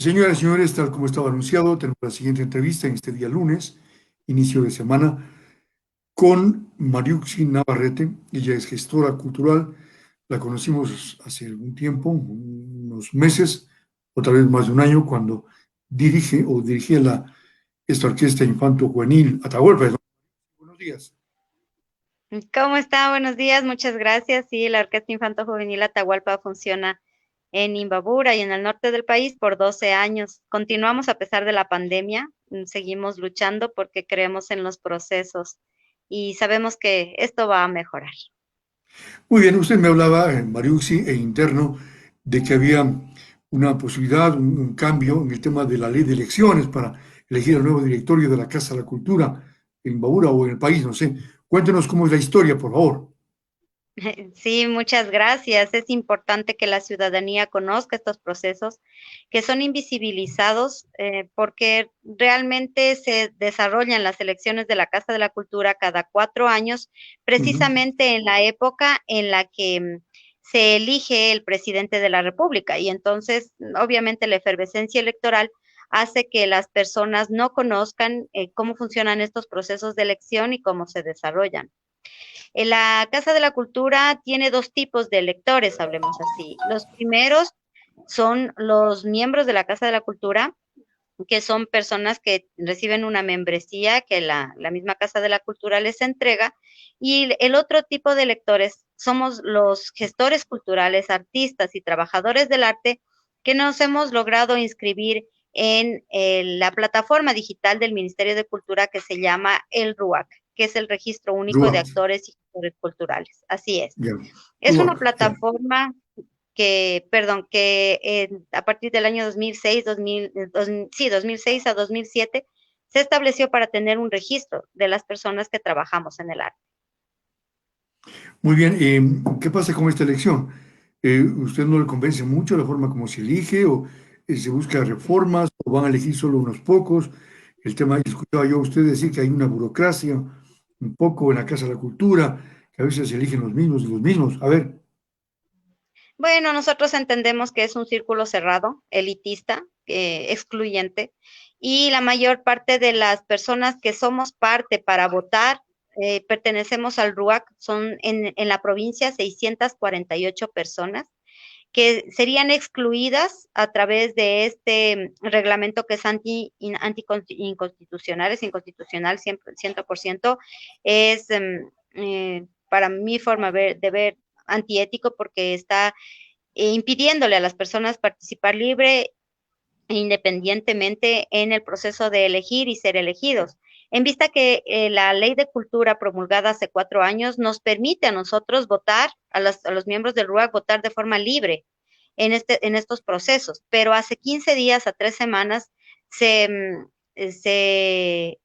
Señoras y señores, tal como estaba anunciado, tenemos la siguiente entrevista en este día lunes, inicio de semana, con Mariuxi Navarrete. Ella es gestora cultural, la conocimos hace algún tiempo, unos meses, otra vez más de un año, cuando dirigía esta orquesta infanto juvenil Atahualpa. Buenos días. ¿Cómo está? Buenos días, muchas gracias. Sí, la Orquesta Infanto Juvenil Atahualpa funciona en Imbabura y en el norte del país por 12 años. Continuamos a pesar de la pandemia, seguimos luchando porque creemos en los procesos y sabemos que esto va a mejorar. Muy bien, usted me hablaba, Mariuxi, e interno, de que había una posibilidad, un cambio en el tema de la ley de elecciones para elegir al nuevo directorio de la Casa de la Cultura en Baura o en el país, no sé. Cuéntenos cómo es la historia, por favor. Sí, muchas gracias. Es importante que la ciudadanía conozca estos procesos que son invisibilizados porque realmente se desarrollan las elecciones de la Casa de la Cultura cada 4 años, Ujú. precisamente en la época en la que se elige el presidente de la República. Y entonces, obviamente, la efervescencia electoral hace que las personas no conozcan cómo funcionan estos procesos de elección y cómo se desarrollan. La Casa de la Cultura tiene dos tipos de lectores, hablemos así. Los primeros son los miembros de la Casa de la Cultura, que son personas que reciben una membresía que la misma Casa de la Cultura les entrega. Y el otro tipo de lectores somos los gestores culturales, artistas y trabajadores del arte que nos hemos logrado inscribir en la plataforma digital del Ministerio de Cultura que se llama el RUAC, que es el Registro Único de Ruat, Actores y Gestores Culturales. Así es. ya. Es una Ruat, ya. plataforma que a partir del año 2006, 2006 a 2007, se estableció para tener un registro de las personas que trabajamos en el arte. Muy bien, ¿qué pasa con esta elección? ¿Usted no le convence mucho la forma como se elige o se busca reformas o van a elegir solo unos pocos? El tema, escuchaba yo a usted decir que hay una burocracia un poco en la Casa de la Cultura, que a veces se eligen los mismos y los mismos. A ver, Bueno, nosotros entendemos que es un círculo cerrado, elitista, excluyente, y la mayor parte de las personas que somos parte para votar, pertenecemos al RUAC, son en la provincia 648 personas que serían excluidas a través de este reglamento que es inconstitucional, es inconstitucional 100%, es para mi forma de ver antiético porque está impidiéndole a las personas participar libre e independientemente en el proceso de elegir y ser elegidos. En vista que la ley de cultura promulgada hace 4 años nos permite a nosotros votar, a los miembros del RUAC, votar de forma libre en estos procesos, pero hace 15 días a 3 semanas se, se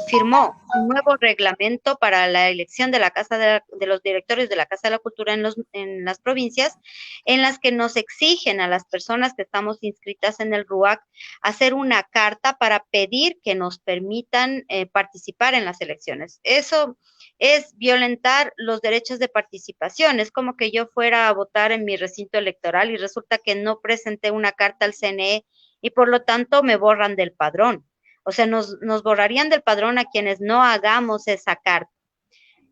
firmó un nuevo reglamento para la elección de la Casa de los directores de la Casa de la Cultura en las provincias, en las que nos exigen a las personas que estamos inscritas en el RUAC hacer una carta para pedir que nos permitan participar en las elecciones. Eso es violentar los derechos de participación. Es como que yo fuera a votar en mi recinto electoral y resulta que no presenté una carta al CNE y por lo tanto me borran del padrón. O sea, nos borrarían del padrón a quienes no hagamos esa carta.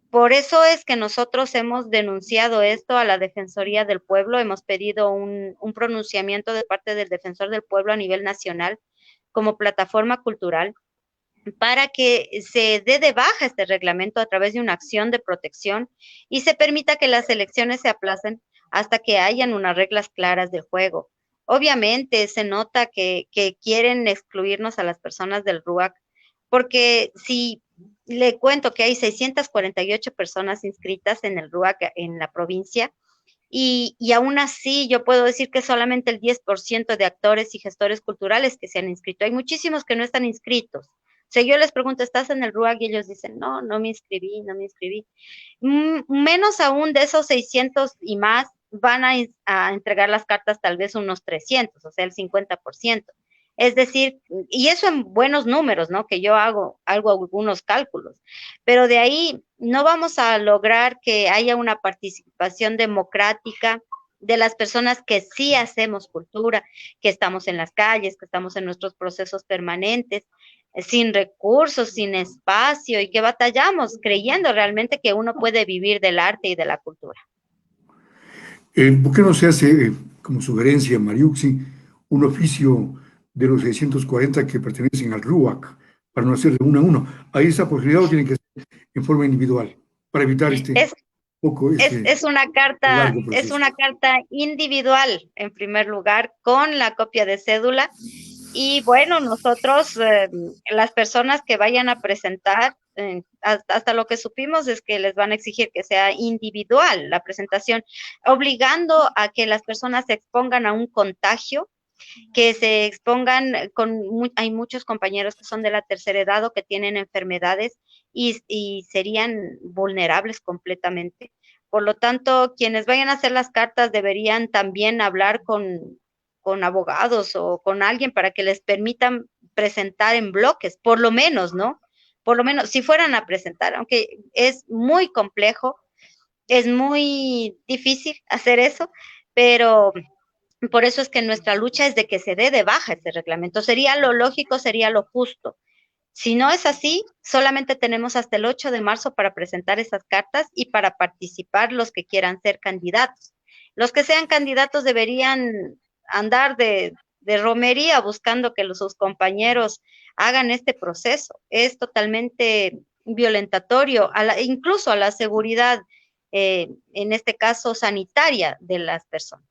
Por eso es que nosotros hemos denunciado esto a la Defensoría del Pueblo, hemos pedido un pronunciamiento de parte del Defensor del Pueblo a nivel nacional como plataforma cultural para que se dé de baja este reglamento a través de una acción de protección y se permita que las elecciones se aplacen hasta que hayan unas reglas claras del juego. Obviamente se nota que quieren excluirnos a las personas del RUAC, porque si le cuento que hay 648 personas inscritas en el RUAC en la provincia, y aún así yo puedo decir que solamente el 10% de actores y gestores culturales que se han inscrito. Hay muchísimos que no están inscritos. O sea, yo les pregunto, ¿estás en el RUAG? Y ellos dicen, no, no me inscribí, no me inscribí. Menos aún de esos 600 y más van a entregar las cartas tal vez unos 300, o sea, el 50%. Es decir, y eso en buenos números, ¿no? Que yo hago algunos cálculos, pero de ahí no vamos a lograr que haya una participación democrática de las personas que sí hacemos cultura, que estamos en las calles, que estamos en nuestros procesos permanentes, sin recursos, sin espacio y que batallamos creyendo realmente que uno puede vivir del arte y de la cultura. ¿Por qué no se hace, como sugerencia, Mariuxi, un oficio de los 640 que pertenecen al RUAC, para no hacer de uno a uno? ¿Hay esa posibilidad o tiene que ser en forma individual, para evitar Es, este largo es proceso? una carta individual, en primer lugar, con la copia de cédula. Y bueno, nosotros, las personas que vayan a presentar, hasta lo que supimos es que les van a exigir que sea individual la presentación, obligando a que las personas se expongan a un contagio, que se expongan hay muchos compañeros que son de la tercera edad o que tienen enfermedades y serían vulnerables completamente. Por lo tanto, quienes vayan a hacer las cartas deberían también hablar con abogados o con alguien para que les permitan presentar en bloques, por lo menos, ¿no? Por lo menos, si fueran a presentar, aunque es muy complejo, es muy difícil hacer eso, pero por eso es que nuestra lucha es de que se dé de baja ese reglamento. Sería lo lógico, sería lo justo. Si no es así, solamente tenemos hasta el 8 de marzo para presentar esas cartas y para participar los que quieran ser candidatos. Los que sean candidatos deberían andar de romería buscando que sus compañeros hagan este proceso. Es totalmente violentatorio, incluso a la seguridad, en este caso sanitaria de las personas.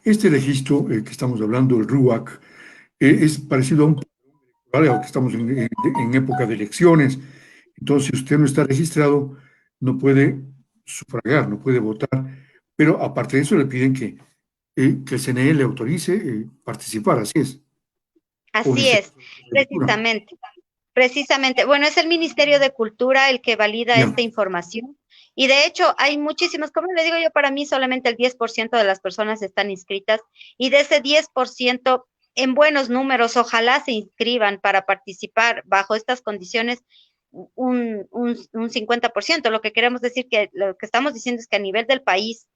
Este registro que estamos hablando, el RUAC, es parecido a un que estamos en época de elecciones. Entonces, si usted no está registrado, no puede sufragar, no puede votar. Pero aparte de eso, le piden que el CNE le autorice participar, así es. O en Así este es, caso, de lectura. precisamente. Precisamente, bueno, es el Ministerio de Cultura el que valida Ya. esta información. Y de hecho, hay muchísimas, como le digo yo, para mí solamente el 10% de las personas están inscritas y de ese 10%, en buenos números, ojalá se inscriban para participar bajo estas condiciones un 50%. Lo que queremos decir que lo que estamos diciendo es que a nivel del país,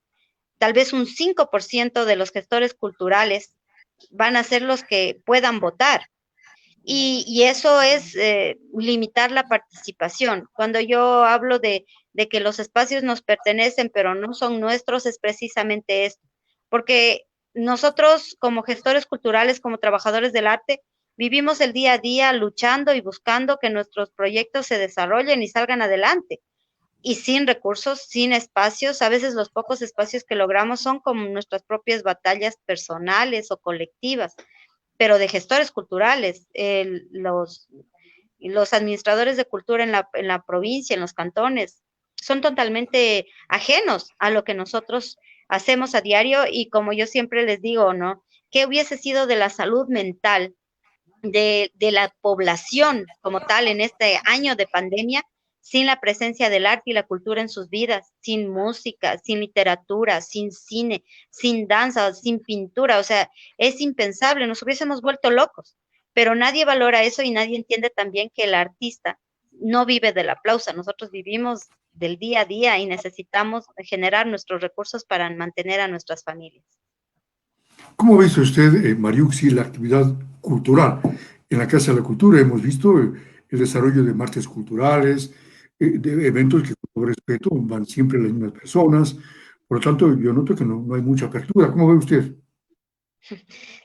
tal vez un 5% de los gestores culturales van a ser los que puedan votar. Y eso es limitar la participación. Cuando yo hablo de que los espacios nos pertenecen, pero no son nuestros, es precisamente esto. Porque nosotros como gestores culturales, como trabajadores del arte, vivimos el día a día luchando y buscando que nuestros proyectos se desarrollen y salgan adelante. Y sin recursos, sin espacios, a veces los pocos espacios que logramos son como nuestras propias batallas personales o colectivas, pero de gestores culturales, los administradores de cultura en la provincia, en los cantones, son totalmente ajenos a lo que nosotros hacemos a diario y como yo siempre les digo, ¿no? ¿Qué hubiese sido de la salud mental de la población como tal en este año de pandemia sin la presencia del arte y la cultura en sus vidas, sin música, sin literatura, sin cine, sin danza, sin pintura? O sea, es impensable, nos hubiésemos vuelto locos, pero nadie valora eso y nadie entiende también que el artista no vive del aplauso, nosotros vivimos del día a día y necesitamos generar nuestros recursos para mantener a nuestras familias. ¿Cómo ha visto usted, Mariuxi, la actividad cultural? En la Casa de la Cultura hemos visto el desarrollo de martes culturales, de eventos que, con todo respeto, van siempre las mismas personas. Por lo tanto, yo noto que no hay mucha apertura. ¿Cómo ve usted?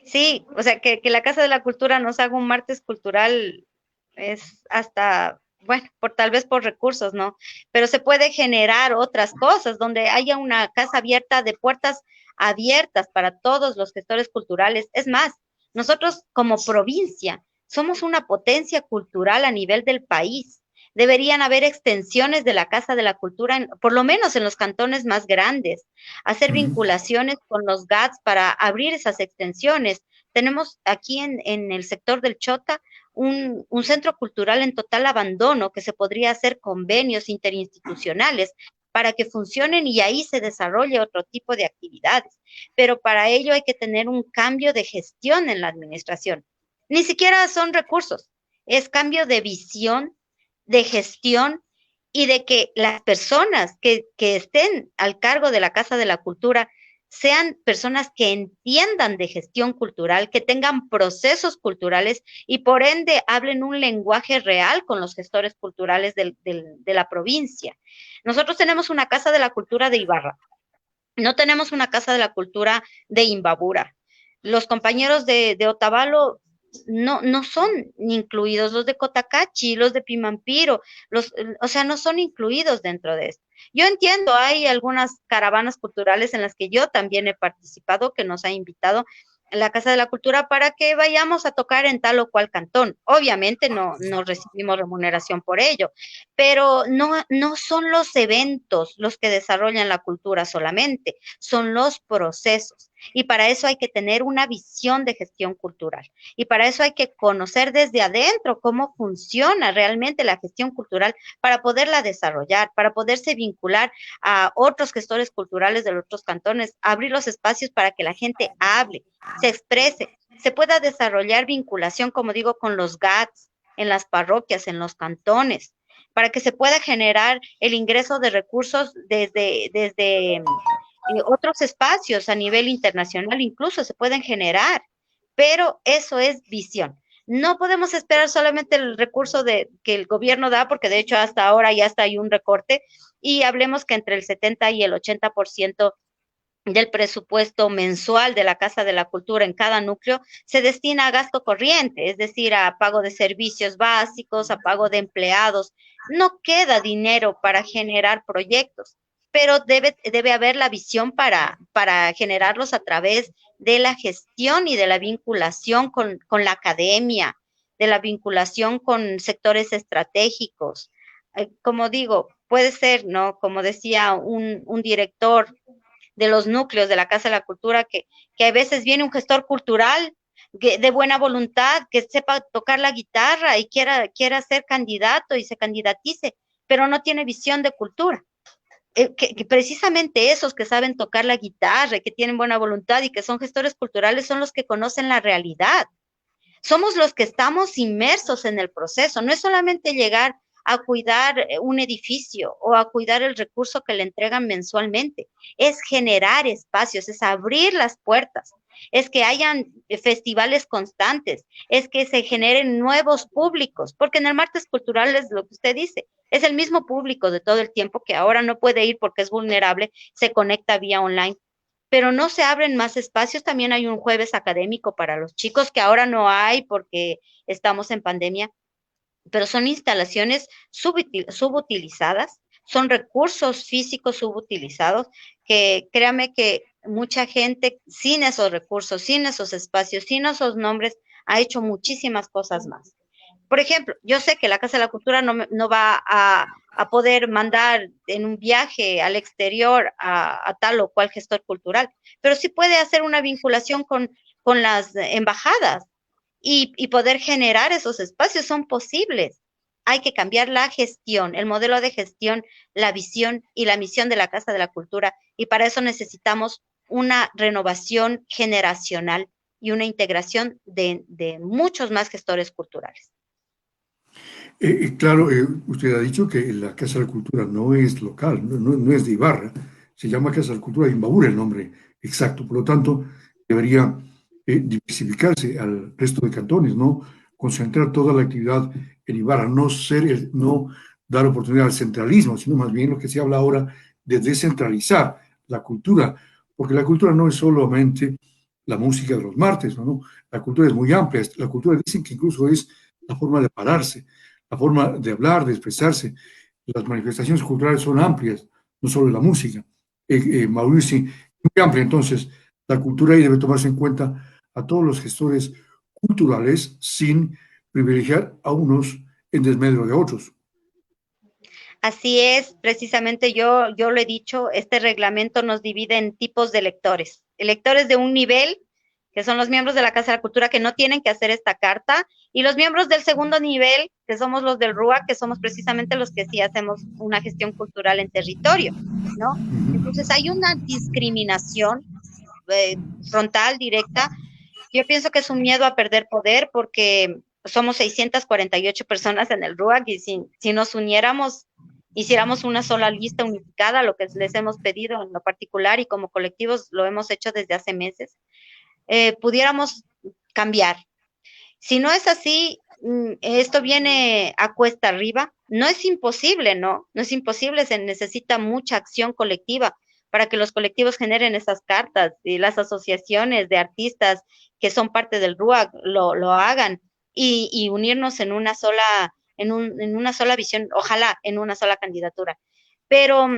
Sí, o sea, que la Casa de la Cultura nos haga un martes cultural es hasta, bueno, tal vez por recursos, ¿no? Pero se puede generar otras cosas donde haya una casa abierta de puertas abiertas para todos los gestores culturales. Es más, nosotros como provincia somos una potencia cultural a nivel del país. Deberían haber extensiones de la Casa de la Cultura, por lo menos en los cantones más grandes, hacer Ujú. vinculaciones con los GATS para abrir esas extensiones. Tenemos aquí en el sector del Chota un centro cultural en total abandono que se podría hacer convenios interinstitucionales para que funcionen y ahí se desarrolle otro tipo de actividades. Pero para ello hay que tener un cambio de gestión en la administración. Ni siquiera son recursos, es cambio de visión, de gestión y de que las personas que estén al cargo de la Casa de la Cultura sean personas que entiendan de gestión cultural, que tengan procesos culturales y por ende hablen un lenguaje real con los gestores culturales de la provincia. Nosotros tenemos una Casa de la Cultura de Ibarra, no tenemos una Casa de la Cultura de Imbabura. Los compañeros de Otavalo no son incluidos, los de Cotacachi, los de Pimampiro, o sea, no son incluidos dentro de esto. Yo entiendo, hay algunas caravanas culturales en las que yo también he participado, que nos ha invitado la Casa de la Cultura para que vayamos a tocar en tal o cual cantón. Obviamente no recibimos remuneración por ello, pero no son los eventos los que desarrollan la cultura solamente, son los procesos. Y para eso hay que tener una visión de gestión cultural. Y para eso hay que conocer desde adentro cómo funciona realmente la gestión cultural para poderla desarrollar, para poderse vincular a otros gestores culturales de los otros cantones, abrir los espacios para que la gente hable, se exprese, se pueda desarrollar vinculación, como digo, con los GATS, en las parroquias, en los cantones, para que se pueda generar el ingreso de recursos desde otros espacios a nivel internacional, incluso se pueden generar, pero eso es visión. No podemos esperar solamente el recurso que el gobierno da, porque de hecho hasta ahora ya está hay un recorte, y hablemos que entre el 70 y el 80% del presupuesto mensual de la Casa de la Cultura en cada núcleo se destina a gasto corriente, es decir, a pago de servicios básicos, a pago de empleados. No queda dinero para generar proyectos, pero debe haber la visión para generarlos a través de la gestión y de la vinculación con la academia, de la vinculación con sectores estratégicos. Como digo, puede ser, ¿no? Como decía un director de los núcleos de la Casa de la Cultura, que a veces viene un gestor cultural de buena voluntad, que sepa tocar la guitarra y quiera ser candidato y se candidatice, pero no tiene visión de cultura. Que precisamente esos que saben tocar la guitarra, que tienen buena voluntad y que son gestores culturales son los que conocen la realidad. Somos los que estamos inmersos en el proceso, no es solamente llegar a cuidar un edificio o a cuidar el recurso que le entregan mensualmente, es generar espacios, es abrir las puertas, es que hayan festivales constantes, es que se generen nuevos públicos, porque en el martes cultural es lo que usted dice, es el mismo público de todo el tiempo que ahora no puede ir porque es vulnerable, se conecta vía online, pero no se abren más espacios. También hay un jueves académico para los chicos que ahora no hay porque estamos en pandemia, pero son instalaciones subutilizadas, son recursos físicos subutilizados que créame que mucha gente sin esos recursos, sin esos espacios, sin esos nombres, ha hecho muchísimas cosas más. Por ejemplo, yo sé que la Casa de la Cultura no va a poder mandar en un viaje al exterior a tal o cual gestor cultural, pero sí puede hacer una vinculación con las embajadas y poder generar esos espacios, son posibles. Hay que cambiar la gestión, el modelo de gestión, la visión y la misión de la Casa de la Cultura, y para eso necesitamos una renovación generacional y una integración de muchos más gestores culturales. Claro, usted ha dicho que la Casa de la Cultura no es local, no es de Ibarra, se llama Casa de la Cultura de Imbabura el nombre exacto, por lo tanto debería diversificarse al resto de cantones, no concentrar toda la actividad en Ibarra, no dar oportunidad al centralismo, sino más bien lo que se habla ahora de descentralizar la cultura, porque la cultura no es solamente la música de los martes, ¿no? La cultura es muy amplia, la cultura dicen que incluso es la forma de pararse, la forma de hablar, de expresarse. Las manifestaciones culturales son amplias, no solo la música. Mauricio, muy amplia, entonces la cultura ahí debe tomarse en cuenta a todos los gestores culturales sin privilegiar a unos en desmedro de otros. Así es, precisamente yo lo he dicho, este reglamento nos divide en tipos de lectores. Electores de un nivel, que son los miembros de la Casa de la Cultura que no tienen que hacer esta carta, y los miembros del segundo nivel, que somos los del RUA, que somos precisamente los que sí hacemos una gestión cultural en territorio, ¿no? Entonces hay una discriminación frontal, directa. Yo pienso que es un miedo a perder poder porque somos 648 personas en el RUAC y si nos uniéramos hiciéramos una sola lista unificada, lo que les hemos pedido en lo particular y como colectivos lo hemos hecho desde hace meses, pudiéramos cambiar. Si no es así, esto viene a cuesta arriba. No es imposible, ¿no? No es imposible, se necesita mucha acción colectiva para que los colectivos generen esas cartas y las asociaciones de artistas que son parte del RUAC lo hagan y unirnos en una sola, en una sola visión, ojalá en una sola candidatura. Pero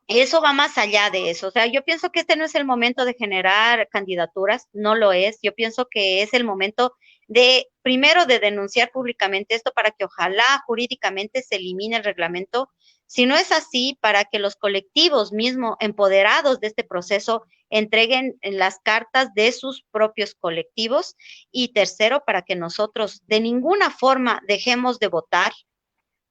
eso va más allá de eso. O sea, yo pienso que este no es el momento de generar candidaturas, no lo es. Yo pienso que es el momento de, primero, de denunciar públicamente esto para que ojalá jurídicamente se elimine el reglamento. Si no es así, para que los colectivos mismos empoderados de este proceso entreguen las cartas de sus propios colectivos. Y tercero, para que nosotros de ninguna forma dejemos de votar,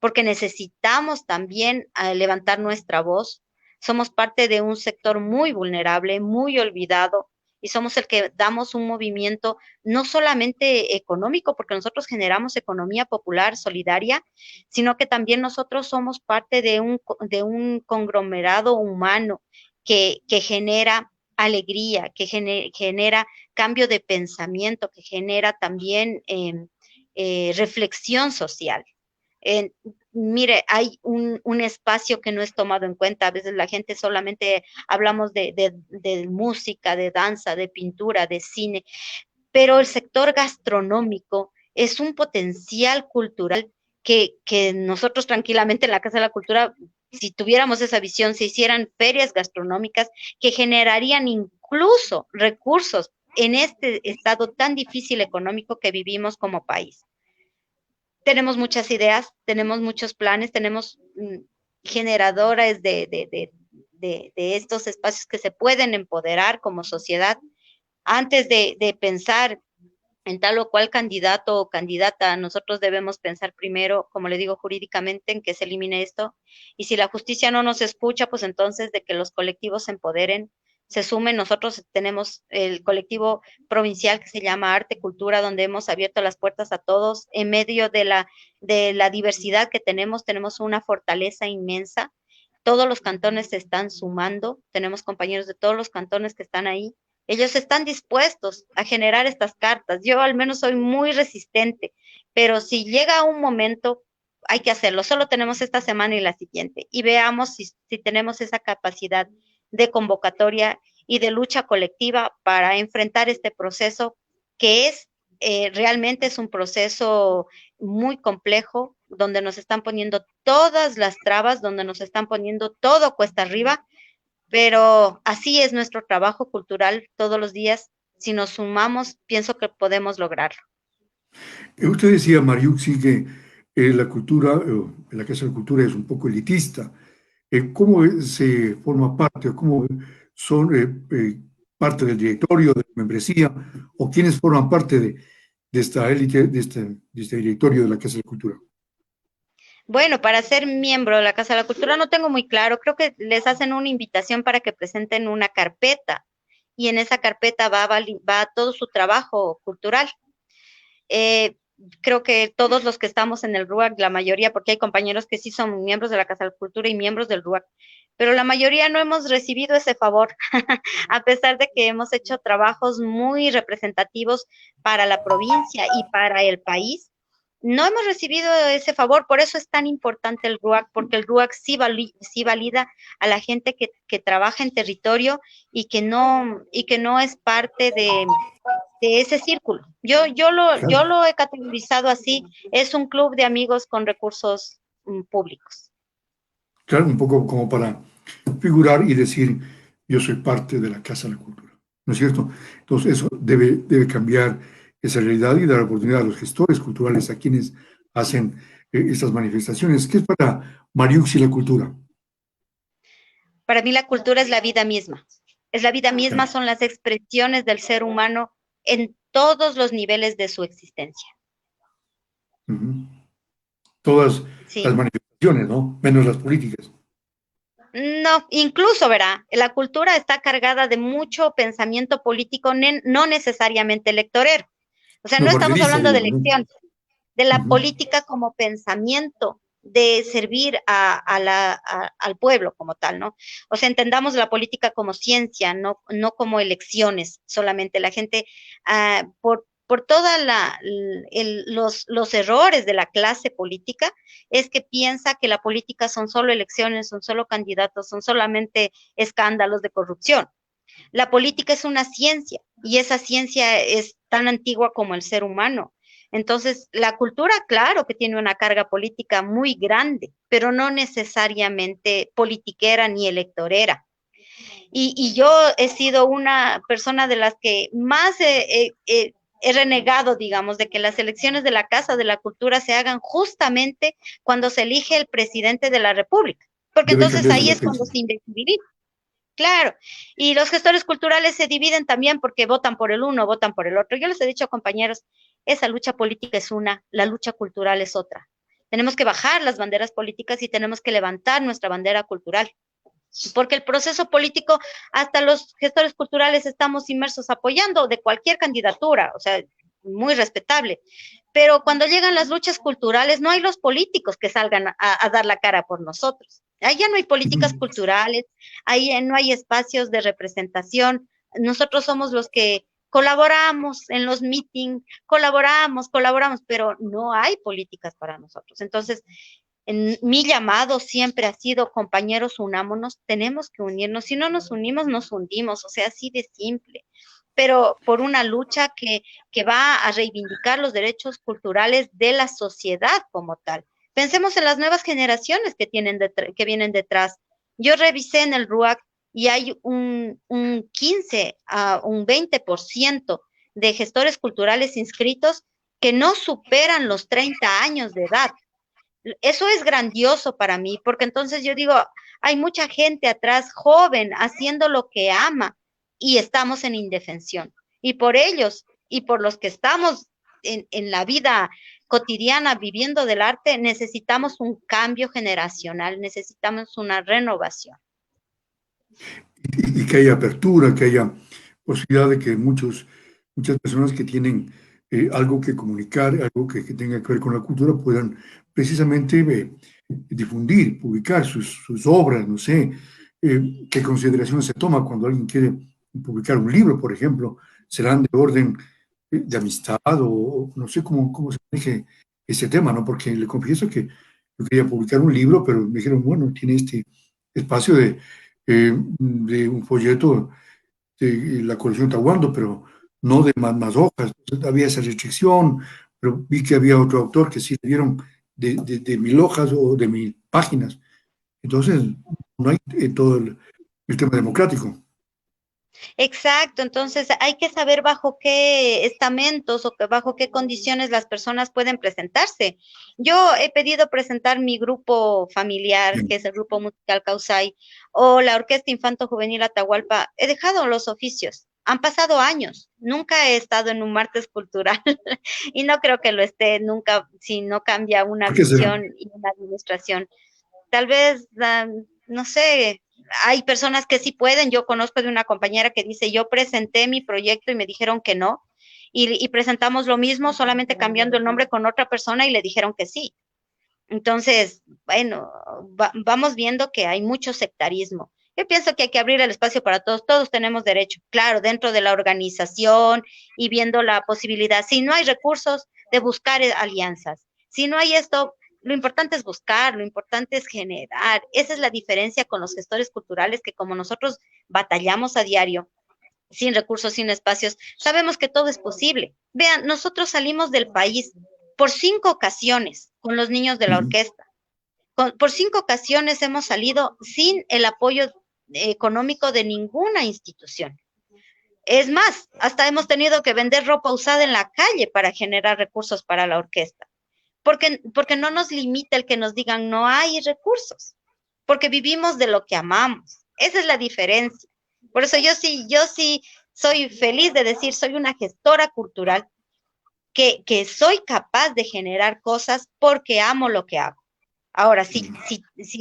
porque necesitamos también levantar nuestra voz. Somos parte de un sector muy vulnerable, muy olvidado, y somos el que damos un movimiento no solamente económico, porque nosotros generamos economía popular, solidaria, sino que también nosotros somos parte de un conglomerado humano que genera alegría, que genera cambio de pensamiento, que genera también reflexión social. Eh, Mire, hay un espacio que no es tomado en cuenta. A veces la gente solamente hablamos de música, de danza, de pintura, de cine, pero el sector gastronómico es un potencial cultural que nosotros tranquilamente en la Casa de la Cultura, si tuviéramos esa visión, se hicieran ferias gastronómicas que generarían incluso recursos en este estado tan difícil económico que vivimos como país. Tenemos muchas ideas, tenemos muchos planes, tenemos generadores de estos espacios que se pueden empoderar como sociedad. Antes de pensar en tal o cual candidato o candidata, nosotros debemos pensar primero, como le digo, jurídicamente en que se elimine esto. Y si la justicia no nos escucha, pues entonces de que los colectivos se empoderen, se sumen. Nosotros tenemos el colectivo provincial que se llama Arte Cultura, donde hemos abierto las puertas a todos. En medio de la diversidad que tenemos una fortaleza inmensa. Todos los cantones se están sumando, tenemos compañeros de todos los cantones que están ahí. Ellos están dispuestos a generar estas cartas. Yo al menos soy muy resistente, pero si llega un momento, hay que hacerlo. Solo tenemos esta semana y la siguiente. Y veamos si tenemos esa capacidad de convocatoria y de lucha colectiva para enfrentar este proceso que realmente es un proceso muy complejo, donde nos están poniendo todas las trabas, donde nos están poniendo todo cuesta arriba, pero así es nuestro trabajo cultural todos los días. Si nos sumamos, pienso que podemos lograrlo. Usted decía, Mariuxi, que la cultura, la Casa de la Cultura es un poco elitista. ¿Cómo se forma parte o cómo son parte del directorio, de la membresía, o quiénes forman parte de esta élite, de este directorio de la Casa de la Cultura? Bueno, para ser miembro de la Casa de la Cultura no tengo muy claro. Creo que les hacen una invitación para que presenten una carpeta y en esa carpeta va todo su trabajo cultural. Eh, Creo que todos los que estamos en el RUAC, la mayoría, porque hay compañeros que sí son miembros de la Casa de la Cultura y miembros del RUAC, pero la mayoría no hemos recibido ese favor, a pesar de que hemos hecho trabajos muy representativos para la provincia y para el país. No hemos recibido ese favor, por eso es tan importante el RUAC, porque el RUAC sí valida a la gente que trabaja en territorio y que no es parte de ese círculo. Yo Claro, lo he categorizado así, es un club de amigos con recursos públicos. claro, un poco como para figurar y decir, yo soy parte de la Casa de la Cultura, ¿no es cierto? Entonces, eso debe cambiar esa realidad y dar oportunidad a los gestores culturales, a quienes hacen estas manifestaciones. ¿Qué es para Mariux y la cultura? Para mí la cultura es la vida misma. Es la vida misma, Claro. son las expresiones del ser humano en todos los niveles de su existencia. Ujú. Todas las Sí. manifestaciones, ¿no? Menos las políticas. No, incluso, verá, la cultura está cargada de mucho pensamiento político, no necesariamente electorero. O sea, No no estamos partidista, hablando de digamos, ¿no? elección, de la Ujú. política como pensamiento. de servir al pueblo como tal, ¿no? O sea, entendamos la política como ciencia, no como elecciones solamente. La gente, por toda los errores de la clase política, es que piensa que la política son solo elecciones, son solo candidatos, son solamente escándalos de corrupción. La política es una ciencia y esa ciencia es tan antigua como el ser humano. Entonces, la cultura, claro que tiene una carga política muy grande, pero no necesariamente politiquera ni electorera. Y yo he sido una persona de las que más he renegado, digamos, de que las elecciones de la Casa de la Cultura se hagan justamente cuando se elige el presidente de la República, porque Debe entonces cambiarse ahí la es fecha. cuando se invisibiliza. Claro, y los gestores culturales se dividen también porque votan por el uno, votan por el otro. Yo les he dicho, compañeros, esa lucha política es una, la lucha cultural es otra. Tenemos que bajar las banderas políticas y tenemos que levantar nuestra bandera cultural, porque el proceso político, hasta los gestores culturales estamos inmersos apoyando de cualquier candidatura, o sea, muy respetable. Pero cuando llegan las luchas culturales, no hay los políticos que salgan a dar la cara por nosotros. Ahí ya no hay políticas Ujú. culturales, ahí no hay espacios de representación. Nosotros somos los que colaboramos en los meetings, colaboramos, pero no hay políticas para nosotros. Entonces, en mi llamado siempre ha sido, compañeros, unámonos, tenemos que unirnos, si no nos unimos, nos hundimos, o sea, así de simple, pero por una lucha que va a reivindicar los derechos culturales de la sociedad como tal. Pensemos en las nuevas generaciones que vienen detrás. Yo revisé en el RUAC y hay un 15 a un 20% de gestores culturales inscritos que no superan los 30 años de edad. Eso es grandioso para mí, porque entonces yo digo, hay mucha gente atrás joven haciendo lo que ama y estamos en indefensión. Y por ellos y por los que estamos en la vida cotidiana viviendo del arte, necesitamos un cambio generacional, necesitamos una renovación. Y que haya apertura, que haya posibilidad de que muchas personas que tienen algo que comunicar, algo que tenga que ver con la cultura, puedan precisamente difundir, publicar sus obras, no sé, qué consideraciones se toma cuando alguien quiere publicar un libro, por ejemplo, serán de orden de amistad o no sé cómo se maneje ese tema, ¿no? Porque le confieso que yo quería publicar un libro, pero me dijeron, bueno, tiene este espacio de un folleto de la colección Tahuando, pero no de más hojas. Entonces, había esa restricción, pero vi que había otro autor que sí le dieron de 1000 hojas o de 1000 páginas. Entonces, no hay todo el tema democrático. Exacto, entonces hay que saber bajo qué estamentos o bajo qué condiciones las personas pueden presentarse. Yo he pedido presentar mi grupo familiar, que Bien. es el grupo musical Causay, o la Orquesta Infanto Juvenil Atahualpa. He dejado los oficios. Han pasado años. Nunca he estado en un martes cultural y no creo que lo esté nunca si no cambia una ¿Por qué será? visión y una administración. Tal vez, no sé, hay personas que sí pueden. Yo conozco de una compañera que dice, yo presenté mi proyecto y me dijeron que no, y presentamos lo mismo, solamente cambiando el nombre con otra persona y le dijeron que sí. Entonces, bueno, vamos viendo que hay mucho sectarismo. Yo pienso que hay que abrir el espacio para todos, todos tenemos derecho, claro, dentro de la organización y viendo la posibilidad. Si no hay recursos, de buscar alianzas. Si no hay esto, lo importante es buscar, lo importante es generar. Esa es la diferencia con los gestores culturales que como nosotros batallamos a diario, sin recursos, sin espacios, sabemos que todo es posible. Vean, nosotros salimos del país por 5 ocasiones con los niños de la Ujú. orquesta. Por 5 ocasiones hemos salido sin el apoyo económico de ninguna institución. Es más, hasta hemos tenido que vender ropa usada en la calle para generar recursos para la orquesta. Porque no nos limita el que nos digan no hay recursos, porque vivimos de lo que amamos. Esa es la diferencia. Por eso yo sí soy feliz de decir, soy una gestora cultural que soy capaz de generar cosas porque amo lo que hago. Ahora, si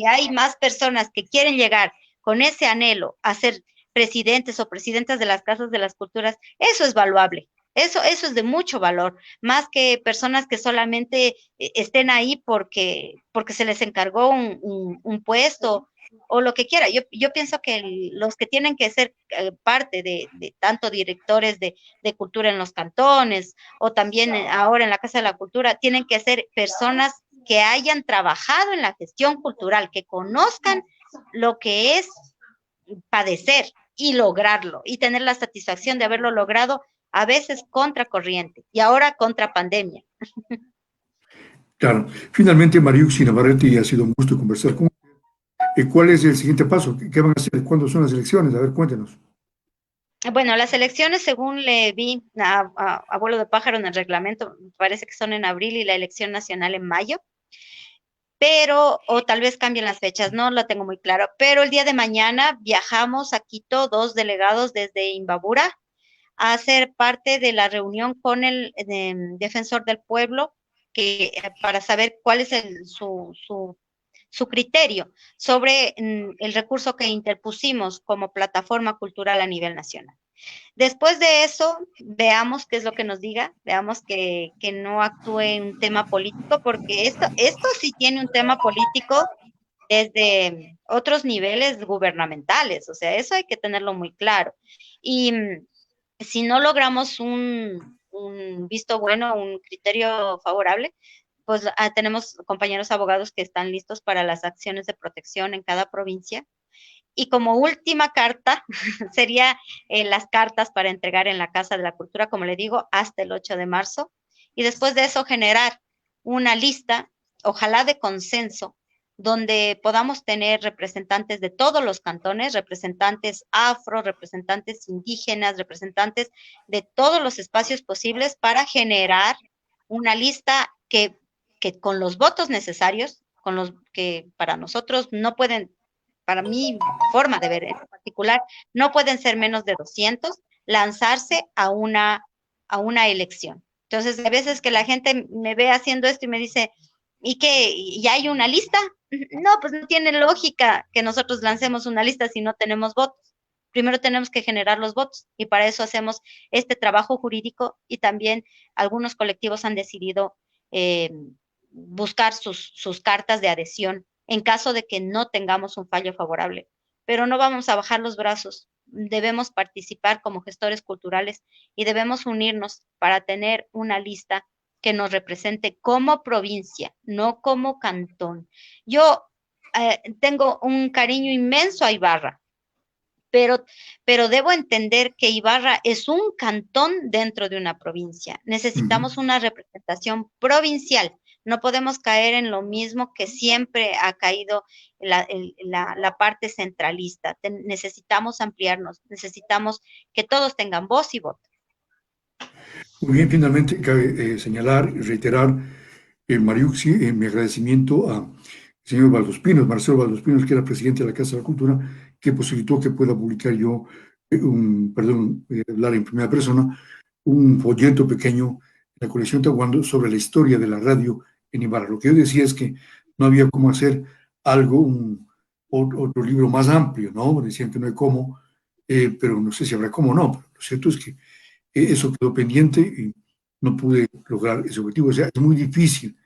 hay más personas que quieren llegar con ese anhelo a ser presidentes o presidentas de las casas de las culturas, eso es valuable. Eso es de mucho valor, más que personas que solamente estén ahí porque se les encargó un puesto o lo que quiera. Yo pienso que los que tienen que ser parte de tanto directores de cultura en los cantones o también ahora en la Casa de la Cultura, tienen que ser personas que hayan trabajado en la gestión cultural, que conozcan lo que es padecer y lograrlo y tener la satisfacción de haberlo logrado a veces contra corriente y ahora contra pandemia. Claro. Finalmente, Mariuxi Navarrete, ha sido un gusto conversar con usted. ¿Cuál es el siguiente paso? ¿Qué van a hacer? ¿Cuándo son las elecciones? A ver, cuéntenos. Bueno, las elecciones, según le vi a vuelo de pájaro en el reglamento, parece que son en abril y la elección nacional en mayo, pero, o tal vez cambien las fechas, no lo tengo muy claro, pero el día de mañana viajamos a Quito, 2 delegados desde Imbabura, a ser parte de la reunión con el defensor del pueblo para saber cuál es su criterio sobre el recurso que interpusimos como plataforma cultural a nivel nacional. Después de eso, veamos qué es lo que nos diga, veamos que no actúe en un tema político, porque esto sí tiene un tema político desde otros niveles gubernamentales, o sea, eso hay que tenerlo muy claro. Y si no logramos un visto bueno, un criterio favorable, pues tenemos compañeros abogados que están listos para las acciones de protección en cada provincia. Y como última carta, sería las cartas para entregar en la Casa de la Cultura, como le digo, hasta el 8 de marzo. Y después de eso, generar una lista, ojalá de consenso, donde podamos tener representantes de todos los cantones, representantes afro, representantes indígenas, representantes de todos los espacios posibles para generar una lista que con los votos necesarios, con los que para nosotros no pueden, para mi forma de ver en particular, no pueden ser menos de 200, lanzarse a una elección. Entonces, a veces que la gente me ve haciendo esto y me dice, ¿y qué? ¿Ya hay una lista? No, pues no tiene lógica que nosotros lancemos una lista si no tenemos votos. Primero tenemos que generar los votos y para eso hacemos este trabajo jurídico y también algunos colectivos han decidido eh, buscar sus cartas de adhesión en caso de que no tengamos un fallo favorable. Pero no vamos a bajar los brazos, debemos participar como gestores culturales y debemos unirnos para tener una lista que nos represente como provincia, no como cantón. Yo tengo un cariño inmenso a Ibarra, pero debo entender que Ibarra es un cantón dentro de una provincia. Necesitamos una representación provincial. No podemos caer en lo mismo que siempre ha caído la parte centralista. Necesitamos ampliarnos, necesitamos que todos tengan voz y voto. Muy bien, finalmente cabe señalar y reiterar, Mariuxi, mi agradecimiento al señor Valdospinos, Marcelo Valdospinos, que era presidente de la Casa de la Cultura, que posibilitó que pueda publicar yo, hablar en primera persona, un folleto pequeño en la colección Tahuando sobre la historia de la radio en Ibarra. Lo que yo decía es que no había cómo hacer algo, otro libro más amplio, ¿no? Decían que no hay cómo, pero no sé si habrá cómo no, pero lo cierto es que eso quedó pendiente y no pude lograr ese objetivo. O sea, es muy difícil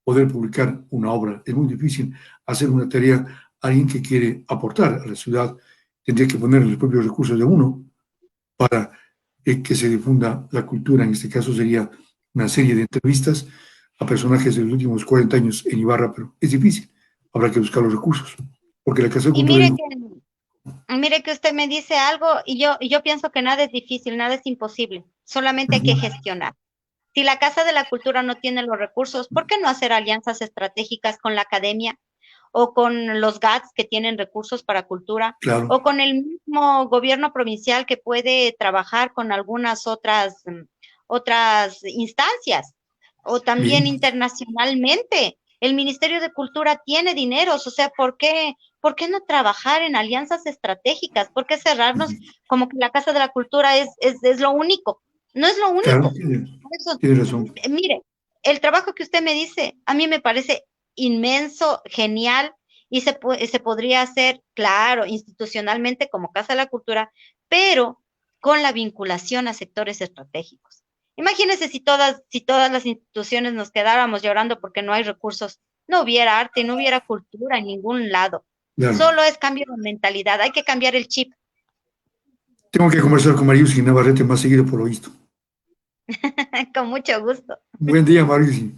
poder publicar una obra, es muy difícil hacer una tarea. Alguien que quiere aportar a la ciudad tendría que poner los propios recursos de uno para que se difunda la cultura. En este caso sería una serie de entrevistas a personajes de los últimos 40 años en Ibarra, pero es difícil. Habrá que buscar los recursos, porque la Casa de Y Cultura... mire que usted me dice algo y yo pienso que nada es difícil, nada es imposible, solamente hay que gestionar. Si la Casa de la Cultura no tiene los recursos, ¿por qué no hacer alianzas estratégicas con la academia o con los GATS que tienen recursos para cultura Claro, o con el mismo gobierno provincial que puede trabajar con algunas otras instancias o también bien, internacionalmente? El Ministerio de Cultura tiene dineros, o sea, ¿por qué no trabajar en alianzas estratégicas? ¿Por qué cerrarnos como que la Casa de la Cultura es lo único? No es lo claro, único. Eso, tiene razón. mire, el trabajo que usted me dice, a mí me parece inmenso, genial, y se podría hacer, claro, institucionalmente como Casa de la Cultura, pero con la vinculación a sectores estratégicos. Imagínense si todas las instituciones nos quedáramos llorando porque no hay recursos, no hubiera arte, no hubiera cultura en ningún lado. Claro. Solo es cambio de mentalidad, hay que cambiar el chip. Tengo que conversar con Mariusi Navarrete más seguido por lo visto. Con mucho gusto. Buen día, Mariusi.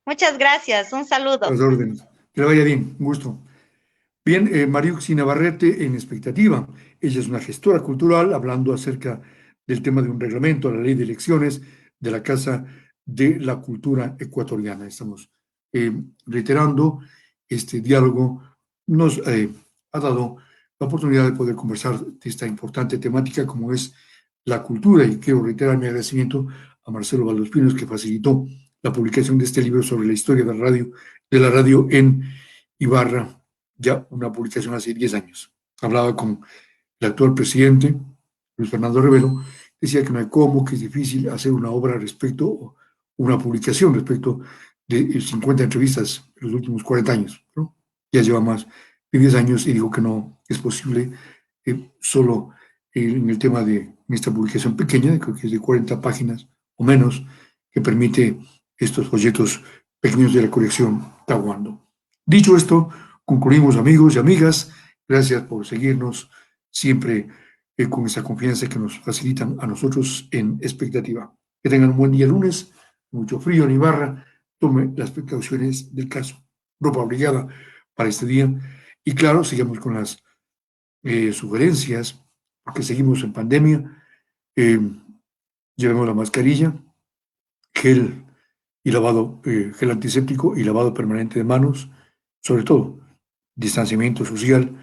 Muchas gracias, un A saludo. las órdenes. Que le vaya bien, un gusto. Bien, Mariuxi Navarrete en expectativa. Ella es una gestora cultural hablando acerca del tema de un reglamento, la ley de elecciones de la Casa de la Cultura Ecuatoriana. Estamos reiterando este diálogo. Nos ha dado la oportunidad de poder conversar de esta importante temática como es la cultura y quiero reiterar mi agradecimiento a Marcelo Valdospinos que facilitó la publicación de este libro sobre la historia de la radio en Ibarra, ya una publicación hace 10 años. Hablaba con el actual presidente, Luis Fernando Rivero, decía que no hay cómo, que es difícil hacer una obra respecto, una publicación respecto de 50 entrevistas en los últimos 40 años, ¿no? Ya lleva más de 10 años y digo que no es posible solo en el tema de esta publicación pequeña, creo que es de 40 páginas o menos, que permite estos folletos pequeños de la colección Tahuando. Dicho esto, concluimos amigos y amigas. Gracias por seguirnos siempre con esa confianza que nos facilitan a nosotros en expectativa. Que tengan un buen día lunes, mucho frío en Ibarra, tome las precauciones del caso. Ropa obligada para este día. Y claro, sigamos con las sugerencias, porque seguimos en pandemia. Llevemos la mascarilla, gel y lavado, gel antiséptico y lavado permanente de manos, sobre todo distanciamiento social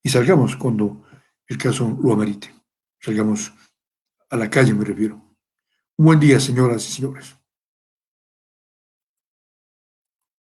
y salgamos cuando el caso lo amerite. Salgamos a la calle, me refiero. Un buen día, señoras y señores.